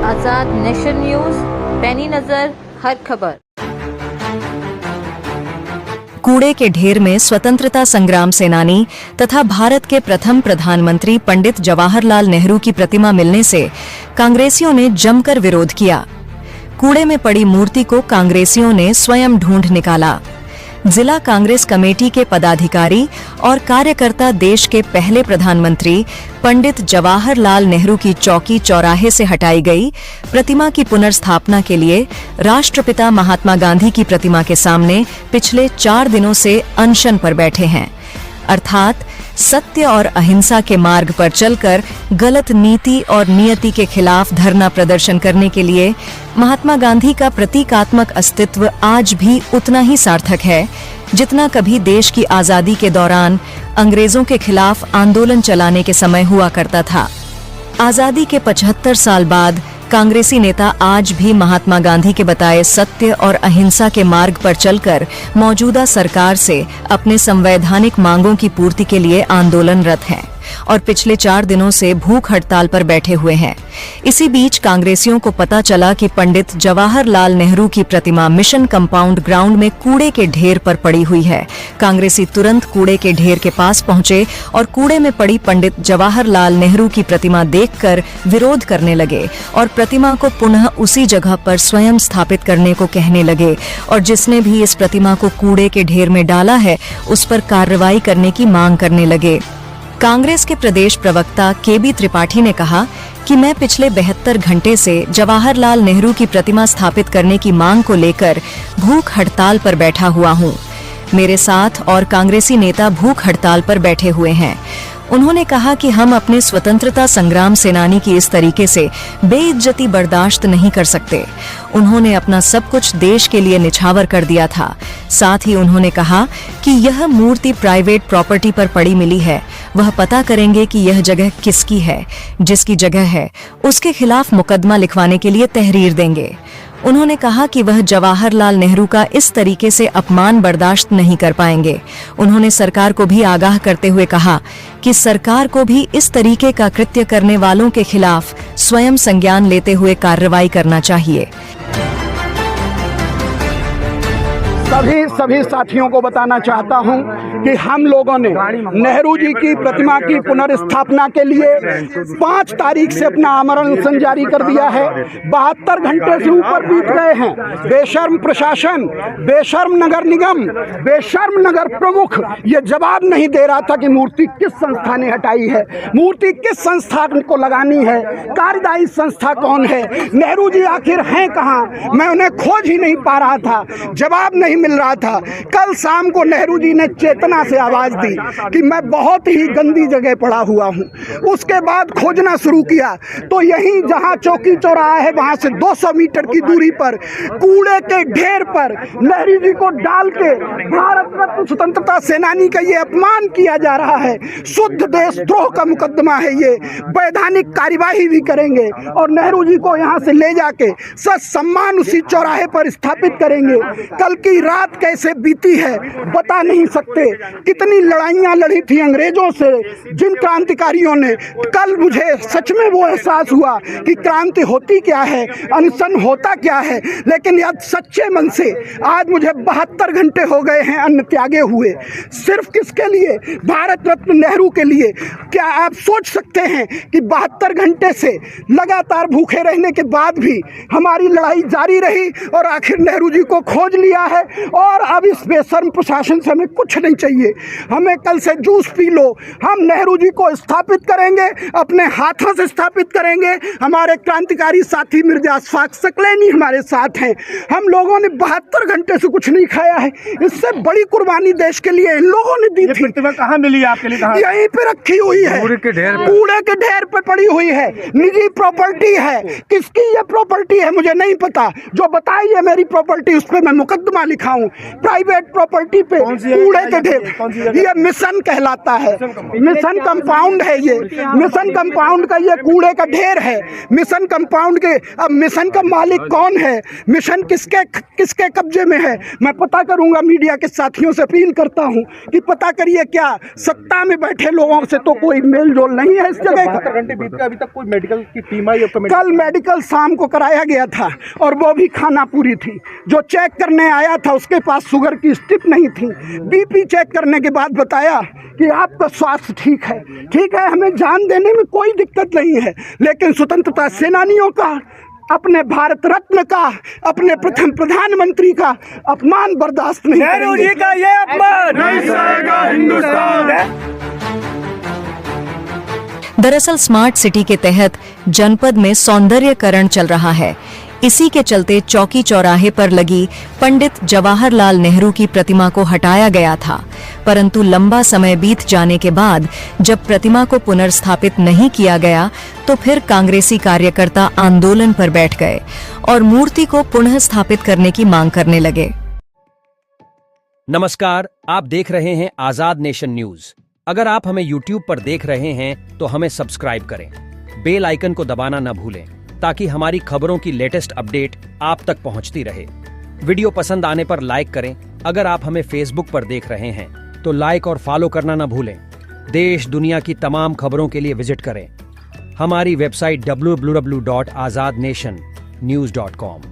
आजाद nation news, पैनी नजर हर खबर। कूड़े के ढेर में स्वतंत्रता संग्राम सेनानी तथा भारत के प्रथम प्रधानमंत्री पंडित जवाहरलाल नेहरू की प्रतिमा मिलने से कांग्रेसियों ने जमकर विरोध किया। कूड़े में पड़ी मूर्ति को कांग्रेसियों ने स्वयं ढूंढ निकाला। जिला कांग्रेस कमेटी के पदाधिकारी और कार्यकर्ता देश के पहले प्रधानमंत्री पंडित जवाहरलाल नेहरू की चौकी चौराहे से हटाई गई प्रतिमा की पुनर्स्थापना के लिए राष्ट्रपिता महात्मा गांधी की प्रतिमा के सामने पिछले 4 दिनों से अनशन पर बैठे हैं। अर्थात सत्य और अहिंसा के मार्ग पर चलकर गलत नीति और नियति के खिलाफ धरना प्रदर्शन करने के लिए महात्मा गांधी का प्रतीकात्मक अस्तित्व आज भी उतना ही सार्थक है जितना कभी देश की आजादी के दौरान अंग्रेजों के खिलाफ आंदोलन चलाने के समय हुआ करता था। आजादी के 75 साल बाद कांग्रेसी नेता आज भी महात्मा गांधी के बताए सत्य और अहिंसा के मार्ग पर चलकर मौजूदा सरकार से अपने संवैधानिक मांगों की पूर्ति के लिए आंदोलनरत हैं और पिछले 4 दिनों से भूख हड़ताल पर बैठे हुए हैं। इसी बीच कांग्रेसियों को पता चला कि पंडित जवाहरलाल नेहरू की प्रतिमा मिशन कंपाउंड ग्राउंड में कूड़े के ढेर पर पड़ी हुई है। कांग्रेसी तुरंत कूड़े के ढेर के पास पहुंचे और कूड़े में पड़ी पंडित जवाहरलाल नेहरू की प्रतिमा देखकर विरोध करने लगे और प्रतिमा को पुनः उसी जगह पर स्वयं स्थापित करने को कहने लगे और जिसने भी इस प्रतिमा को कूड़े के ढेर में डाला है उस पर कार्रवाई करने की मांग करने लगे। कांग्रेस के प्रदेश प्रवक्ता केबी त्रिपाठी ने कहा कि मैं पिछले 72 घंटे से जवाहरलाल नेहरू की प्रतिमा स्थापित करने की मांग को लेकर भूख हड़ताल पर बैठा हुआ हूं। मेरे साथ और कांग्रेसी नेता भूख हड़ताल पर बैठे हुए हैं। उन्होंने कहा कि हम अपने स्वतंत्रता संग्राम सेनानी की इस तरीके से बेइज्जती बर्दाश्त नहीं कर सकते। उन्होंने अपना सब कुछ देश के लिए निछावर कर दिया था। साथ ही उन्होंने कहा कि यह मूर्ति प्राइवेट प्रॉपर्टी पर पड़ी मिली है, वह पता करेंगे कि यह जगह किसकी है। जिसकी जगह है उसके खिलाफ मुकदमा लिखवाने के लिए तहरीर देंगे। उन्होंने कहा कि वह जवाहरलाल नेहरू का इस तरीके से अपमान बर्दाश्त नहीं कर पाएंगे। उन्होंने सरकार को भी आगाह करते हुए कहा कि सरकार को भी इस तरीके का कृत्य करने वालों के खिलाफ स्वयं संज्ञान लेते हुए कार्रवाई करना चाहिए। सभी साथियों को बताना चाहता हूं कि हम लोगों ने नेहरू जी की प्रतिमा की पुनर्स्थापना के लिए 5 तारीख से अपना आमरण अनशन जारी कर दिया है। 72 घंटे से ऊपर बीत गए हैं। बेशर्म प्रशासन, बेशर्म नगर निगम, बेशर्म नगर प्रमुख ये जवाब नहीं दे रहा था कि मूर्ति किस संस्था ने हटाई है, मूर्ति किस संस्था को लगानी है, कार्यदायी संस्था कौन है, नेहरू जी आखिर हैं कहाँ। मैं उन्हें खोज ही नहीं पा रहा था, जवाब नहीं मिल रहा था। कल शाम को नेहरू जी ने चेतना से आवाज दी कि मैं बहुत ही गंदी जगह पड़ा हुआ हूं। उसके बाद खोजना शुरू किया तो यहीं जहां चौकी चौराहा है वहां से 200 मीटर की दूरी पर कूड़े के ढेर पर नेहरू जी को डाल के भारत रत्न स्वतंत्रता सेनानी का ये अपमान किया जा रहा है। शुद्ध देशद्रोह का मुकदमा है ये। वैधानिक कार्यवाही भी करेंगे और नेहरू जी को यहां से ले जाके सम्मान उसी चौराहे पर स्थापित करेंगे। कल की रात कैसे बीती है बता नहीं सकते। कितनी लड़ाइयां लड़ी थी अंग्रेजों से जिन क्रांतिकारियों ने। कल मुझे सच में वो एहसास हुआ कि क्रांति होती क्या है, अनशन होता क्या है। लेकिन यह सच्चे मन से आज मुझे 72 घंटे हो गए हैं अन्न त्यागे हुए। सिर्फ किसके लिए? भारत रत्न नेहरू के लिए। क्या आप सोच सकते हैं कि 72 घंटे से लगातार भूखे रहने के बाद भी हमारी लड़ाई जारी रही और आखिर नेहरू जी को खोज लिया है। और अब इस बेशर्म प्रशासन से हमें कुछ नहीं चाहिए। हमें कल से जूस पी लो। हम नेहरू जी को स्थापित करेंगे, अपने हाथों से स्थापित करेंगे। हमारे क्रांतिकारी साथी मिर्जा अशफाक सकलैनी हमारे साथ हैं। हम लोगों ने 72 घंटे से कुछ नहीं खाया है। इससे बड़ी कुर्बानी देश के लिए इन लोगों ने दी थी। प्रतिमा कहाँ मिली आपके लिए? यहीं पे रखी हुई है, कूड़े के ढेर पे पड़ी हुई है। निजी प्रॉपर्टी है। किसकी ये प्रॉपर्टी है मुझे नहीं पता। जो बताइए मेरी प्रॉपर्टी, उस पर मैं मुकदमा लिखा दिखाऊं, प्राइवेट प्रॉपर्टी पे कूड़े के ढेर, ये मिशन कहलाता है, मिशन कंपाउंड है, ये मिशन कंपाउंड का ये कूड़े का ढेर है। मिशन कंपाउंड के अब मिशन का मालिक कौन है, मिशन किसके कब्जे में है, मैं पता करूंगा। मीडिया के साथियों से अपील करता हूं कि पता करिए, क्या सत्ता में बैठे लोगों से तो कोई मेल जोल नहीं है इस जगह का। 72 घंटे बीत गए, अभी तक कोई मेडिकल की टीम आई? कल मेडिकल शाम को कराया गया था और वो भी खाना पूरी थी। जो चेक करने आया था उसके पास शुगर की स्ट्रिप नहीं थी। बीपी चेक करने के बाद बताया कि आपका स्वास्थ्य ठीक है, हमें जान देने में कोई दिक्कत नहीं है, लेकिन स्वतंत्रता सेनानियों का, अपने भारत रत्न का, अपने प्रथम प्रधानमंत्री का अपमान बर्दाश्त नहीं करेंगे। नेहरू जी का ये अपमान नहीं सहेगा हिंदुस्तान। दरअसल स्मार्ट सिटी के तहत जनपद में सौंदर्यकरण चल रहा है। इसी के चलते चौकी चौराहे पर लगी पंडित जवाहरलाल नेहरू की प्रतिमा को हटाया गया था, परंतु लंबा समय बीत जाने के बाद जब प्रतिमा को पुनर्स्थापित नहीं किया गया तो फिर कांग्रेसी कार्यकर्ता आंदोलन पर बैठ गए और मूर्ति को पुनः स्थापित करने की मांग करने लगे। नमस्कार, आप देख रहे हैं आजाद नेशन न्यूज। अगर आप हमें YouTube पर देख रहे हैं तो हमें सब्सक्राइब करें, बेल आइकन को दबाना न भूलें ताकि हमारी खबरों की लेटेस्ट अपडेट आप तक पहुंचती रहे। वीडियो पसंद आने पर लाइक करें। अगर आप हमें Facebook पर देख रहे हैं तो लाइक और फॉलो करना न भूलें। देश दुनिया की तमाम खबरों के लिए विजिट करें हमारी वेबसाइट www.azadnationnews.com।